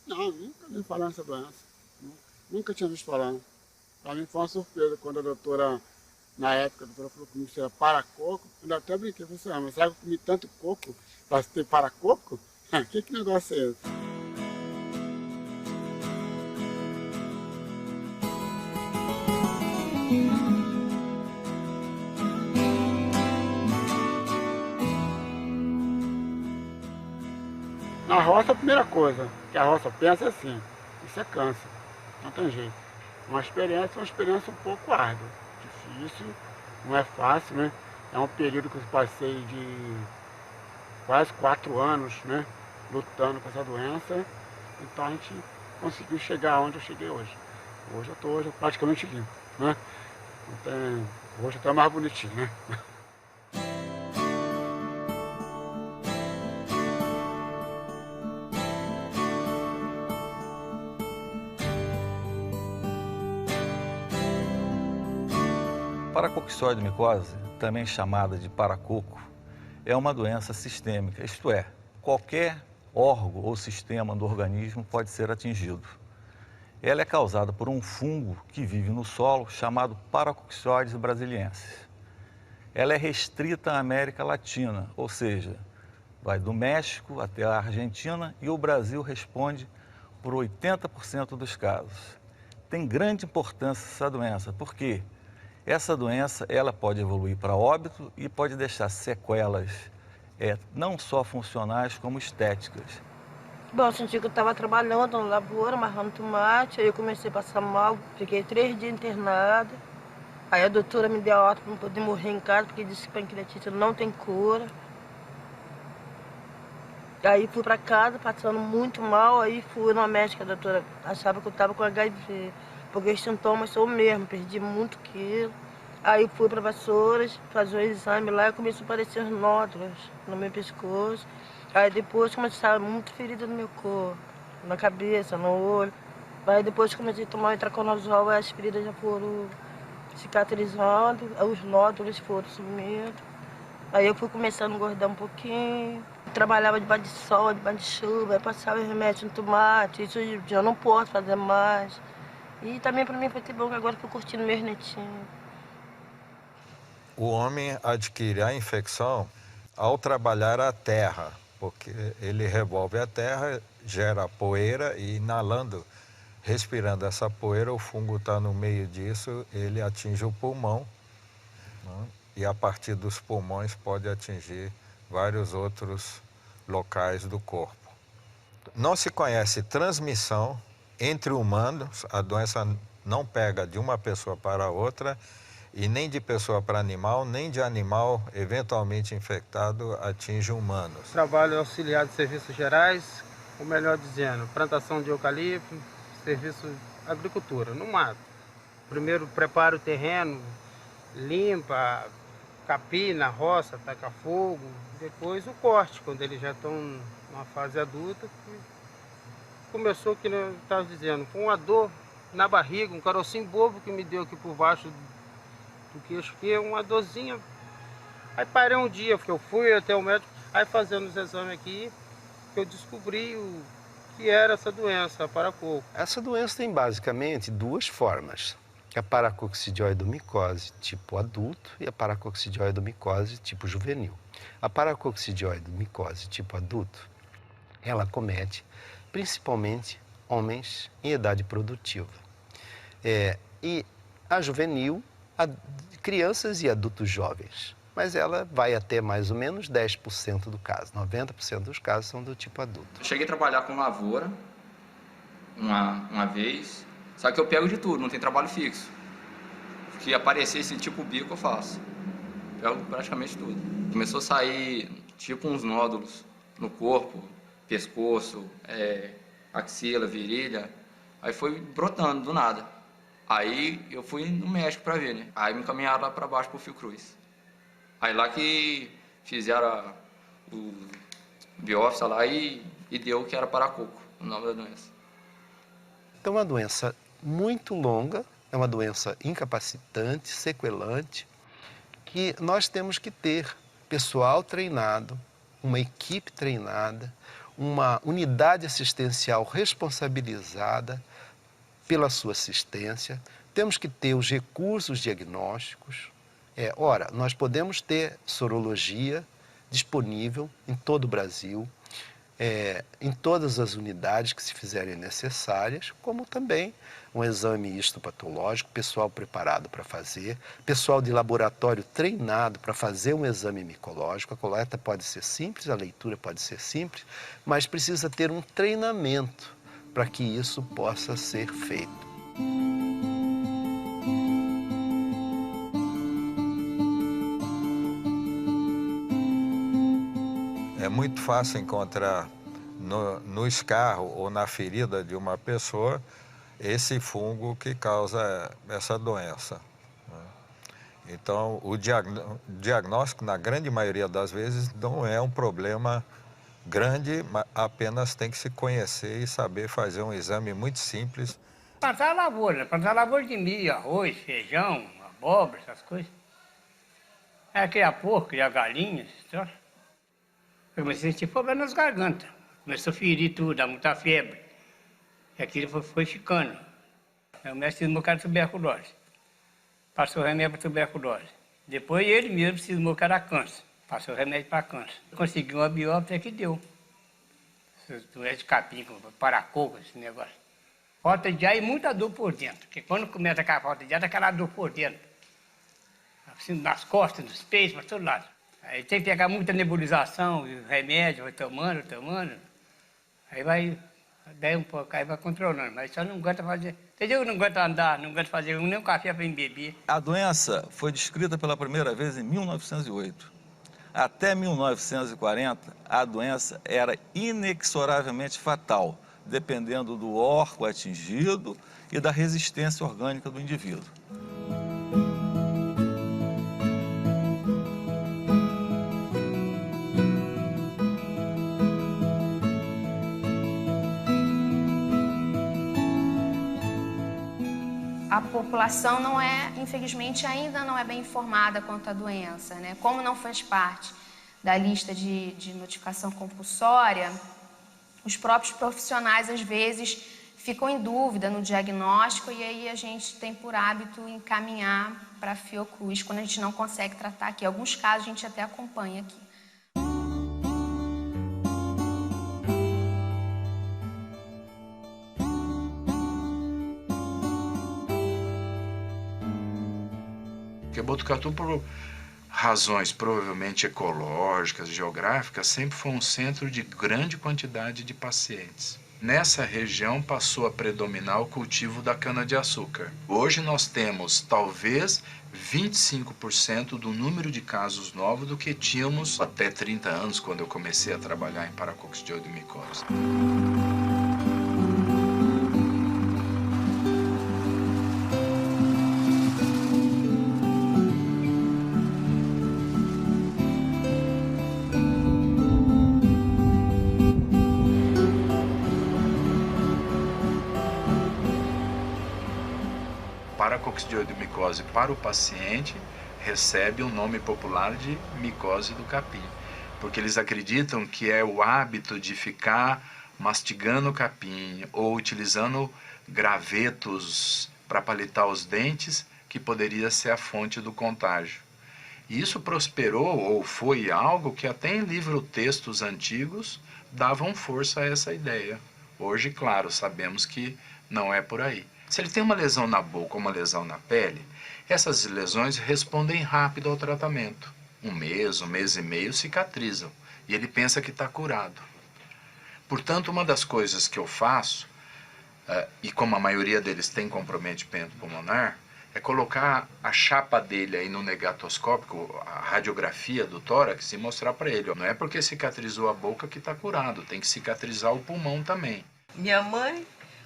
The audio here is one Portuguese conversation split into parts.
Não, nunca nem falar nessa doença. Nunca tinha visto falar. Para mim foi uma surpresa quando a doutora, na época, a doutora falou comigo que era para-coco. Eu até brinquei, falei assim, mas será que eu comi tanto coco para ter para-coco? Que negócio é esse? Na roça, a primeira coisa que a roça pensa é assim, isso é câncer, não tem jeito. Uma experiência um pouco árdua, difícil, não é fácil, né? É um período que eu passei de quase 4 anos, né? Lutando com essa doença, então a gente conseguiu chegar onde eu cheguei hoje. Hoje eu praticamente limpo, né? Então, hoje eu estou mais bonitinho, né? Paracoccidioide-micose, também chamada de paracoco, é uma doença sistêmica, isto é, qualquer órgão ou sistema do organismo pode ser atingido. Ela é causada por um fungo que vive no solo chamado Paracoccidioides brasiliensis. Ela é restrita à América Latina, ou seja, vai do México até a Argentina e o Brasil responde por 80% dos casos. Tem grande importância essa doença, porque essa doença ela pode evoluir para óbito e pode deixar sequelas não só funcionais como estéticas. Bom, eu senti que eu estava trabalhando na lavoura, marrando tomate, aí eu comecei a passar mal, fiquei 3 dias internada. Aí a doutora me deu a alta para não poder morrer em casa, porque disse que pancreatite não tem cura. Aí fui para casa, passando muito mal, aí fui na médica, a doutora achava que eu estava com HIV, porque os sintomas são o mesmo, perdi muito quilo. Aí fui para Vassouras, fazer um exame lá e começou a aparecer nódulos no meu pescoço. Aí depois comecei a muito ferida no meu corpo, na cabeça, no olho. Aí depois comecei a tomar o itraconazol, as feridas já foram cicatrizando, os nódulos foram sumindo. Aí eu fui começando a engordar um pouquinho. Trabalhava debaixo de sol, debaixo de chuva, aí passava remédio no tomate, isso eu já não posso fazer mais. E também para mim foi ter bom que agora eu tô curtindo meus netinhos. O homem adquire a infecção ao trabalhar a terra, porque ele revolve a terra, gera poeira e inalando, respirando essa poeira, o fungo está no meio disso, ele atinge o pulmão, né? E a partir dos pulmões pode atingir vários outros locais do corpo. Não se conhece transmissão entre humanos, a doença não pega de uma pessoa para outra, e nem de pessoa para animal, nem de animal eventualmente infectado atinge humanos. Trabalho auxiliar de serviços gerais, ou melhor dizendo, plantação de eucalipto, serviço agricultura, no mato. Primeiro prepara o terreno, limpa, capina, roça, taca fogo, depois o corte, quando eles já estão numa fase adulta. Começou, que eu estava dizendo, com uma dor na barriga, um carocinho bobo que me deu aqui por baixo do queixo, que é uma dorzinha. Aí parei um dia, porque eu fui até o médico, aí fazendo os exames aqui, que eu descobri o que era essa doença, a paracoco. Essa doença tem basicamente duas formas. A paracoccidioidomicose tipo adulto e a paracoccidioidomicose tipo juvenil. A paracoccidioidomicose tipo adulto, ela acomete principalmente homens em idade produtiva. E a juvenil, crianças e adultos jovens. Mas ela vai até mais ou menos 10% do caso. 90% dos casos são do tipo adulto. Eu cheguei a trabalhar com lavoura uma vez, só que eu pego de tudo, não tem trabalho fixo. Que aparecer esse tipo bico eu faço. Pego praticamente tudo. Começou a sair tipo uns nódulos no corpo, pescoço, axila, virilha. Aí foi brotando do nada. Aí eu fui no médico pra ver, né? Aí me encaminharam lá pra baixo pro Fiocruz. Aí lá que fizeram o biópsia lá e deu que era paracoco, o nome da doença. Então é uma doença muito longa, é uma doença incapacitante, sequelante, que nós temos que ter pessoal treinado, uma equipe treinada, uma unidade assistencial responsabilizada pela sua assistência, temos que ter os recursos diagnósticos. Ora, nós podemos ter sorologia disponível em todo o Brasil, em todas as unidades que se fizerem necessárias, como também um exame histopatológico, pessoal preparado para fazer, pessoal de laboratório treinado para fazer um exame micológico. A coleta pode ser simples, a leitura pode ser simples, mas precisa ter um treinamento para que isso possa ser feito. É muito fácil encontrar no escarro ou na ferida de uma pessoa esse fungo que causa essa doença. Então, o diagnóstico, na grande maioria das vezes, não é um problema grande, mas apenas tem que se conhecer e saber fazer um exame muito simples. Plantar lavoura de milho, arroz, feijão, abóbora, essas coisas. Criar porco, criar galinhas, etc. Eu comecei a sentir problema nas gargantas. Começou a ferir tudo, dar muita febre. E aquilo foi ficando. O médico cismou que era tuberculose. Passou remédio para tuberculose. Depois ele mesmo cismou que era câncer. Passou remédio para câncer. Conseguiu uma biópsia que deu. Doença de capim, paracoco, esse negócio. Falta de ar e muita dor por dentro. Porque quando começa aquela falta de ar, dá aquela dor por dentro. Assim, nas costas, nos peitos, para todo lado. Aí tem que pegar muita nebulização, remédio, vai tomando. Aí vai, daí um pouco, aí vai controlando. Mas só não aguenta fazer. Tem dia que não aguenta andar, não aguenta fazer nem um café para beber. A doença foi descrita pela primeira vez em 1908. Até 1940, a doença era inexoravelmente fatal, dependendo do órgão atingido e da resistência orgânica do indivíduo. A população não infelizmente, ainda não é bem informada quanto à doença, né? Como não faz parte da lista de notificação compulsória, os próprios profissionais, às vezes, ficam em dúvida no diagnóstico e aí a gente tem por hábito encaminhar para a Fiocruz, quando a gente não consegue tratar aqui. Em alguns casos, a gente até acompanha aqui. Porque Botucatu, por razões provavelmente ecológicas, geográficas, sempre foi um centro de grande quantidade de pacientes. Nessa região passou a predominar o cultivo da cana-de-açúcar. Hoje nós temos talvez 25% do número de casos novos do que tínhamos até 30 anos, quando eu comecei a trabalhar em paracoccidioide micose. Paracoccidioide micose para o paciente recebe o nome popular de micose do capim, porque eles acreditam que é o hábito de ficar mastigando o capim ou utilizando gravetos para palitar os dentes que poderia ser a fonte do contágio. E isso prosperou ou foi algo que até em livro-textos antigos davam força a essa ideia. Hoje, claro, sabemos que não é por aí. Se ele tem uma lesão na boca ou uma lesão na pele, essas lesões respondem rápido ao tratamento. Um mês e meio cicatrizam e ele pensa que está curado. Portanto, uma das coisas que eu faço, e como a maioria deles tem comprometimento pulmonar, é colocar a chapa dele aí no negatoscópico, a radiografia do tórax, e mostrar para ele, ó, não é porque cicatrizou a boca que está curado, tem que cicatrizar o pulmão também. Minha mãe,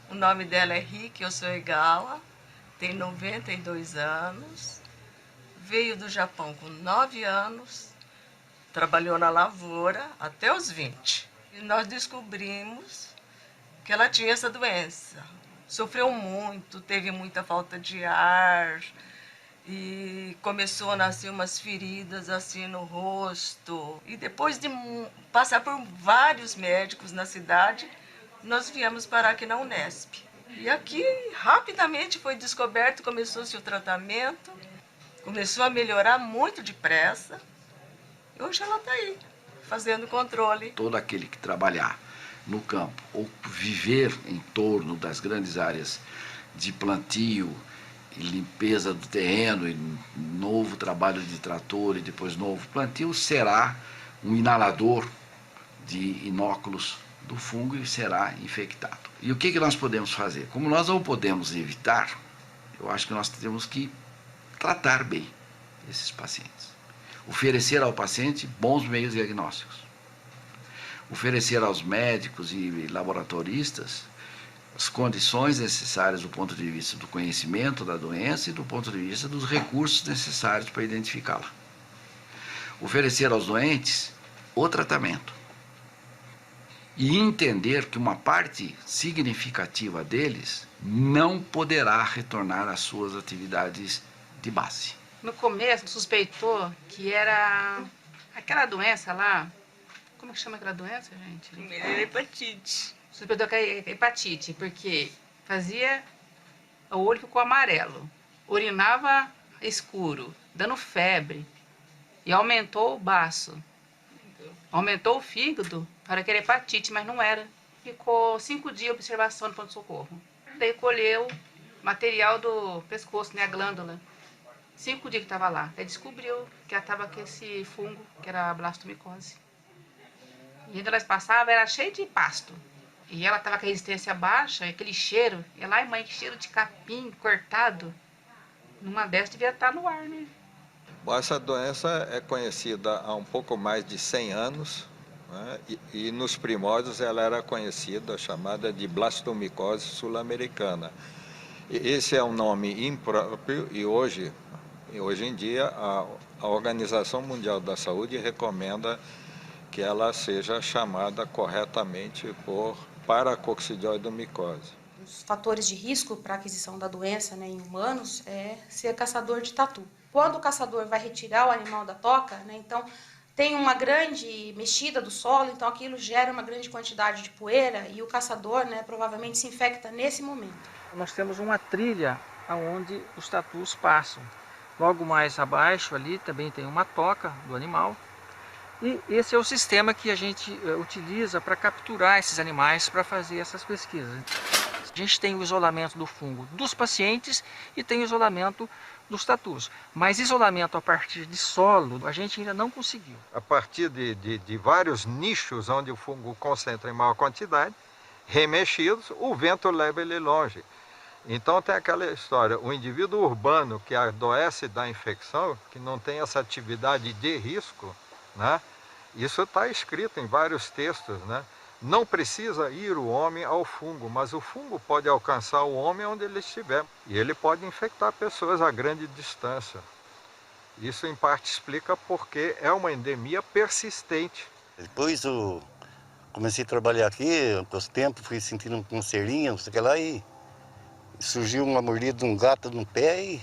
o nome dela é Rick, eu sou Egawa, tem 92 anos, veio do Japão com 9 anos, trabalhou na lavoura até os 20. E nós descobrimos que ela tinha essa doença. Sofreu muito, teve muita falta de ar e começou a nascer umas feridas assim no rosto. E depois de passar por vários médicos na cidade, nós viemos parar aqui na Unesp. E aqui rapidamente foi descoberto, começou-se o tratamento, começou a melhorar muito depressa. E hoje ela está aí, fazendo controle. Todo aquele que trabalhar no campo ou viver em torno das grandes áreas de plantio e limpeza do terreno, e novo trabalho de trator e depois novo plantio, será um inalador de inóculos do fungo e será infectado. E o que nós podemos fazer? Como nós não podemos evitar, eu acho que nós temos que tratar bem esses pacientes. Oferecer ao paciente bons meios diagnósticos. Oferecer aos médicos e laboratoristas as condições necessárias do ponto de vista do conhecimento da doença e do ponto de vista dos recursos necessários para identificá-la. Oferecer aos doentes o tratamento. E entender que uma parte significativa deles não poderá retornar às suas atividades de base. No começo, suspeitou que era aquela doença lá. Como que chama aquela doença, gente? Primeiro era hepatite. Suspeitou que era hepatite, porque o olho ficou amarelo, urinava escuro, dando febre, e aumentou o baço. Aumentou o fígado para que era hepatite, mas não era. Ficou 5 dias de observação no pronto-socorro. Daí colheu material do pescoço, né, a glândula. 5 dias que estava lá. Aí descobriu que ela estava com esse fungo, que era a blastomicose. E ainda elas passavam, era cheio de pasto. E ela estava com a resistência baixa, e aquele cheiro. E lá, mãe, que cheiro de capim cortado. Numa dessas devia estar no ar, né? Essa doença é conhecida há um pouco mais de 100 anos, né? E nos primórdios ela era conhecida, chamada de blastomicose sul-americana. Esse é um nome impróprio e hoje em dia a Organização Mundial da Saúde recomenda que ela seja chamada corretamente por paracoccidioidomicose. Os fatores de risco para a aquisição da doença, né, em humanos é ser caçador de tatu. Quando o caçador vai retirar o animal da toca, né, então tem uma grande mexida do solo, então aquilo gera uma grande quantidade de poeira e o caçador, né, provavelmente se infecta nesse momento. Nós temos uma trilha onde os tatus passam. Logo mais abaixo ali também tem uma toca do animal. E esse é o sistema que a gente utiliza para capturar esses animais para fazer essas pesquisas. A gente tem o isolamento do fungo dos pacientes e tem o isolamento dos tatus. Mas isolamento a partir de solo, a gente ainda não conseguiu. A partir de vários nichos onde o fungo concentra em maior quantidade, remexidos, o vento leva ele longe. Então tem aquela história, o indivíduo urbano que adoece da infecção, que não tem essa atividade de risco, né? Isso está escrito em vários textos, né? Não precisa ir o homem ao fungo, mas o fungo pode alcançar o homem onde ele estiver. E ele pode infectar pessoas a grande distância. Isso em parte explica porque é uma endemia persistente. Depois eu comecei a trabalhar aqui, com os tempos, fui sentindo um coceirinho, não sei o que lá, e surgiu uma mordida de um gato no pé e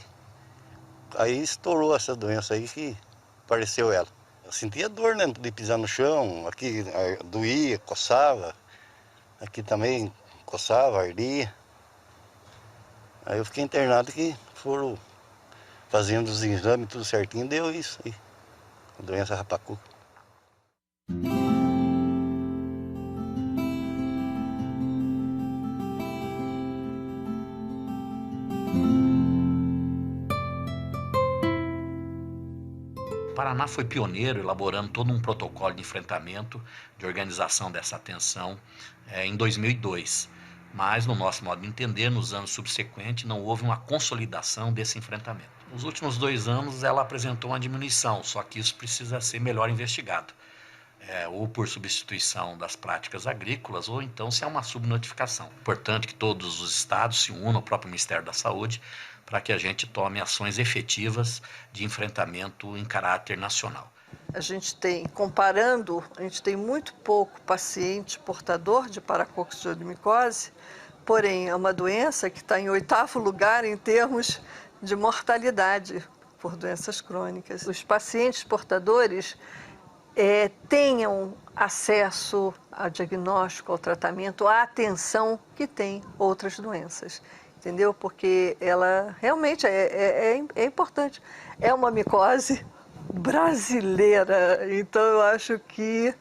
aí estourou essa doença aí que apareceu ela. Eu sentia dor, né, de pisar no chão, aqui doía, coçava, aqui também coçava, ardia. Aí eu fiquei internado que foram fazendo os exames tudo certinho, deu isso aí, a doença rapacu. O Paraná foi pioneiro, elaborando todo um protocolo de enfrentamento, de organização dessa atenção em 2002. Mas, no nosso modo de entender, nos anos subsequentes, não houve uma consolidação desse enfrentamento. Nos últimos 2 anos, ela apresentou uma diminuição, só que isso precisa ser melhor investigado. Ou por substituição das práticas agrícolas, ou então se é uma subnotificação. Importante que todos os estados se unam, o próprio Ministério da Saúde, para que a gente tome ações efetivas de enfrentamento em caráter nacional. A gente tem, comparando, a gente tem muito pouco paciente portador de paracoccidioidomicose, porém é uma doença que está em 8º lugar em termos de mortalidade por doenças crônicas. Os pacientes portadores tenham acesso ao diagnóstico, ao tratamento, à atenção que tem outras doenças, entendeu? Porque ela realmente é importante. É uma micose brasileira, então eu acho que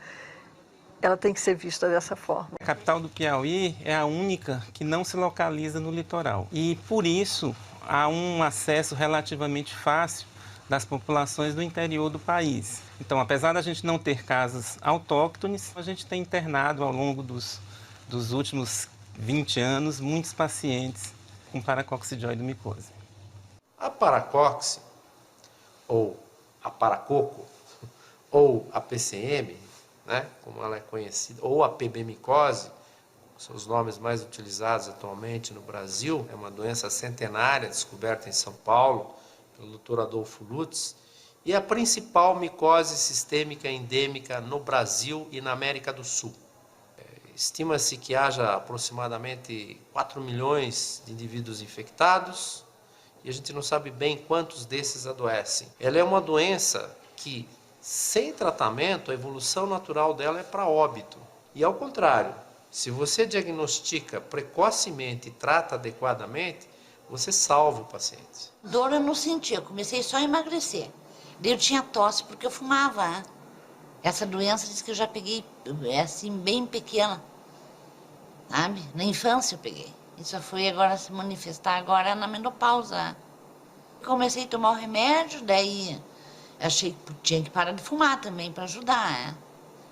ela tem que ser vista dessa forma. A capital do Piauí é a única que não se localiza no litoral e, por isso, há um acesso relativamente fácil das populações do interior do país. Então, apesar da gente não ter casos autóctones, a gente tem internado ao longo dos últimos 20 anos muitos pacientes com paracoccidioidomicose. A paracoxe, ou a paracoco, ou a PCM, né, como ela é conhecida, ou a PB-micose, são os nomes mais utilizados atualmente no Brasil, é uma doença centenária descoberta em São Paulo pelo Dr. Adolfo Lutz, e a principal micose sistêmica endêmica no Brasil e na América do Sul. Estima-se que haja aproximadamente 4 milhões de indivíduos infectados e a gente não sabe bem quantos desses adoecem. Ela é uma doença que, sem tratamento, a evolução natural dela é para óbito. E ao contrário, se você diagnostica precocemente e trata adequadamente, você salva o paciente. Dor eu não sentia, eu comecei só a emagrecer. Daí eu tinha tosse porque eu fumava. Essa doença diz que eu já peguei, assim, bem pequena, sabe? Na infância eu peguei. E só foi agora se manifestar agora na menopausa. Comecei a tomar o remédio, daí achei que tinha que parar de fumar também para ajudar.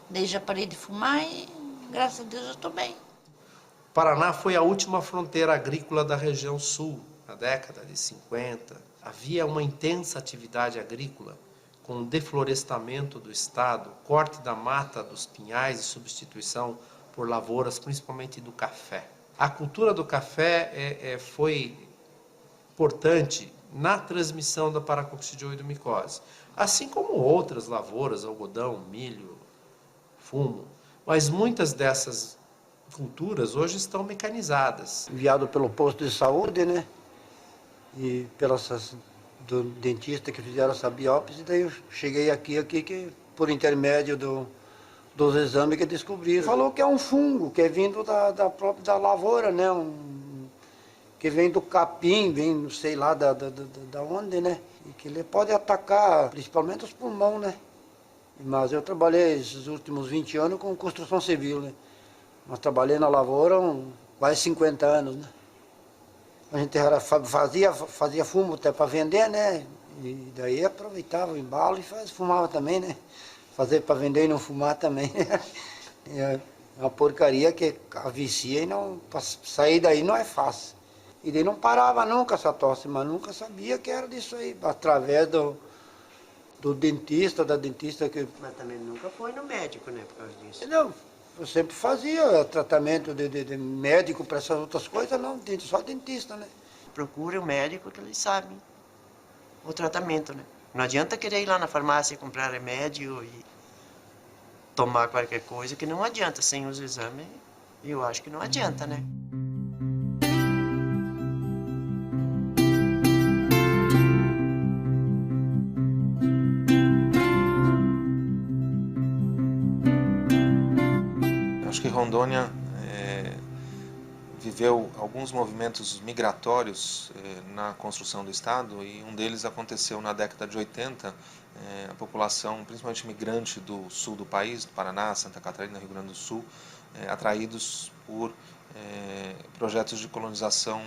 Daí já parei de fumar e, graças a Deus, eu estou bem. O Paraná foi a última fronteira agrícola da região sul, na década de 50. Havia uma intensa atividade agrícola, com o deflorestamento do estado, corte da mata dos pinhais e substituição por lavouras, principalmente do café. A cultura do café foi importante na transmissão da paracoccidioidomicose, assim como outras lavouras, algodão, milho, fumo. Mas muitas dessas culturas hoje estão mecanizadas. Enviado pelo posto de saúde, né? E do dentista que fizeram essa biópsia, daí eu cheguei aqui que por intermédio dos exames que descobri. Falou que é um fungo, que é vindo da lavoura, né? Que vem do capim, vem não sei lá da onde, né? E que ele pode atacar principalmente os pulmões, né? Mas eu trabalhei esses últimos 20 anos com construção civil, né? Nós trabalhei na lavoura quase 50 anos, né? A gente fazia fumo até para vender, né? E daí aproveitava o embalo e fumava também, né? Fazer para vender e não fumar também. É uma porcaria que vicia e para sair daí não é fácil. E daí não parava nunca essa tosse, mas nunca sabia que era disso aí, através do dentista, da dentista que... Mas também nunca foi no médico, né, por causa disso? Não, eu sempre fazia tratamento de médico para essas outras coisas, não, só dentista, né? Procure o médico que eles sabem o tratamento, né? Não adianta querer ir lá na farmácia comprar remédio e tomar qualquer coisa, que não adianta, sem os exames, eu acho que não adianta, né? Acho que Rondônia viveu alguns movimentos migratórios na construção do Estado e um deles aconteceu na década de 80. A população, principalmente migrante do sul do país, do Paraná, Santa Catarina, Rio Grande do Sul, atraídos por projetos de colonização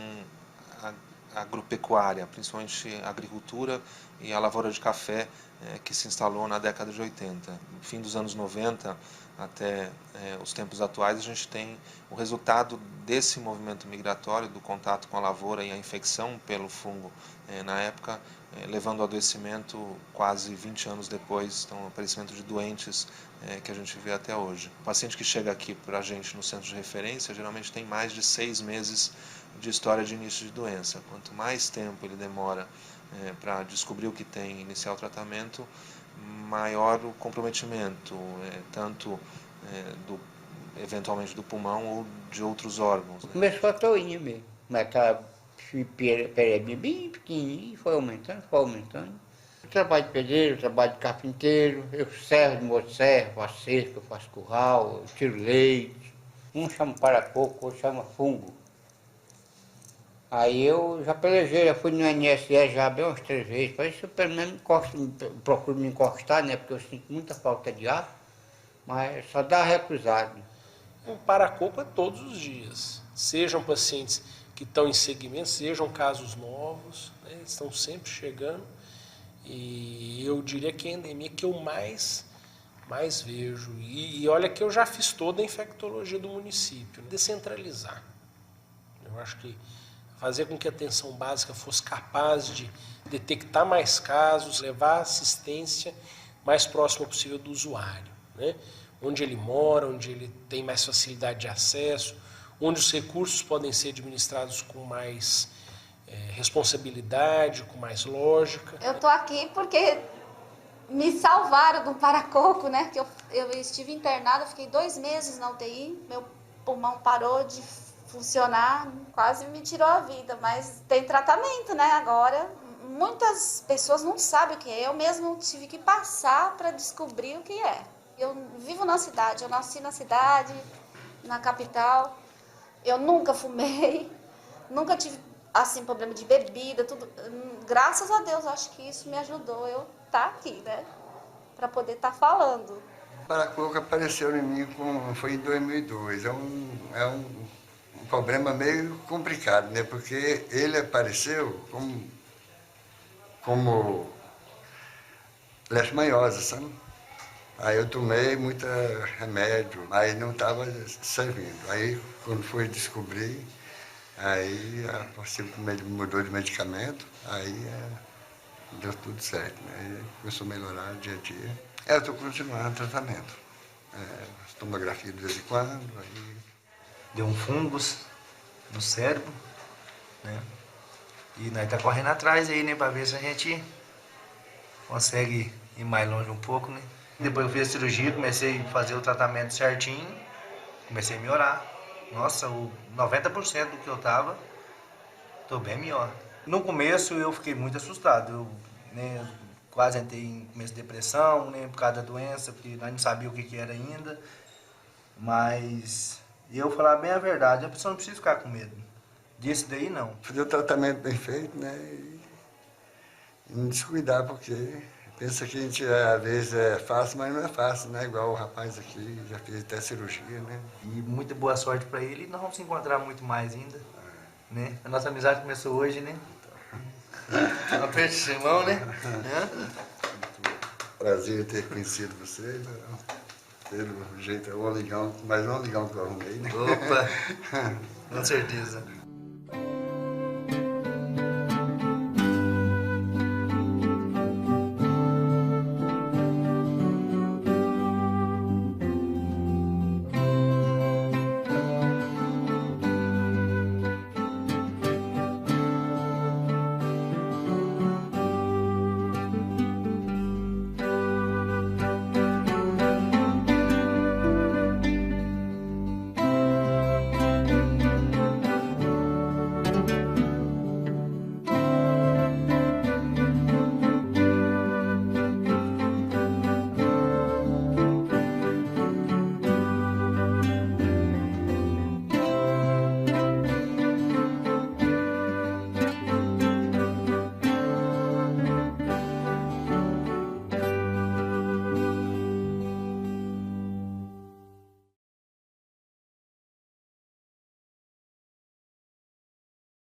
agropecuária, principalmente a agricultura e a lavoura de café que se instalou na década de 80. No fim dos anos 90 até os tempos atuais, a gente tem o resultado desse movimento migratório, do contato com a lavoura e a infecção pelo fungo na época, levando ao adoecimento quase 20 anos depois, então o aparecimento de doentes que a gente vê até hoje. O paciente que chega aqui para a gente no centro de referência geralmente tem mais de 6 meses de história de início de doença. Quanto mais tempo ele demora para descobrir o que tem e iniciar o tratamento, maior o comprometimento, tanto eventualmente do pulmão ou de outros órgãos. Né? Começou a toinha mesmo, mas tá Pereba bem pequenininho, foi aumentando, foi aumentando. Eu trabalho de pedreiro, eu trabalho de carpinteiro, eu servo de motosserra, faço cerca, faço curral, eu tiro leite. Um chama paracoco, outro chama fungo. Aí eu já pelejei, já fui no INSS já bem umas 3 vezes, para isso eu pelo menos procuro me encostar, né, porque eu sinto muita falta de ar, mas só dá recusado. O paracoco é todos os dias, sejam pacientes que estão em segmento, sejam casos novos, né, estão sempre chegando, e eu diria que é a endemia que eu mais vejo. E olha que eu já fiz toda a infectologia do município, descentralizar. Eu acho que fazer com que a atenção básica fosse capaz de detectar mais casos, levar a assistência mais próxima possível do usuário, né? Onde ele mora, onde ele tem mais facilidade de acesso, onde os recursos podem ser administrados com mais responsabilidade, com mais lógica. Eu estou aqui porque me salvaram do paracoco, né? Que eu estive internada, fiquei 2 meses na UTI, meu pulmão parou de funcionar, quase me tirou a vida, mas tem tratamento, né? Agora, muitas pessoas não sabem o que é. Eu mesmo tive que passar para descobrir o que é. Eu vivo na cidade, eu nasci na cidade, na capital. Eu nunca fumei, nunca tive assim problema de bebida, tudo. Graças a Deus, acho que isso me ajudou eu estar aqui, né? Para poder estar falando. O paracoco apareceu em mim foi em 2002. É um problema meio complicado, né? Porque ele apareceu como leishmaniose, sabe? Aí eu tomei muito remédio, aí não estava servindo. Aí quando fui descobrir, aí mudou de medicamento, aí deu tudo certo, né? Aí começou a melhorar dia a dia. Eu estou continuando o tratamento. Tomografia de vez em quando, aí... Deu um fungus no cérebro, né? E nós tá correndo atrás aí, né, para ver se a gente consegue ir mais longe um pouco, né? Depois eu fiz a cirurgia, comecei a fazer o tratamento certinho, comecei a melhorar. Nossa, 90% do que eu tava, tô bem melhor. No começo eu fiquei muito assustado, eu, né, quase entrei em começo de depressão, né, por causa da doença, porque nós não sabíamos o que era ainda, mas... E eu falar bem a verdade, a pessoa não precisa ficar com medo. Disso daí, não. Fazer o tratamento bem feito, né? E não descuidar, porque pensa que a gente, às vezes, é fácil, mas não é fácil, né? Igual o rapaz aqui, já fez até cirurgia, né? E muita boa sorte para ele e nós vamos se encontrar muito mais ainda, né? A nossa amizade começou hoje, né? Não perde esse irmão, né? Prazer ter conhecido você, né? Pelo jeito, é um ligão, mas não um ligão que eu arrumei, né? Opa, com certeza.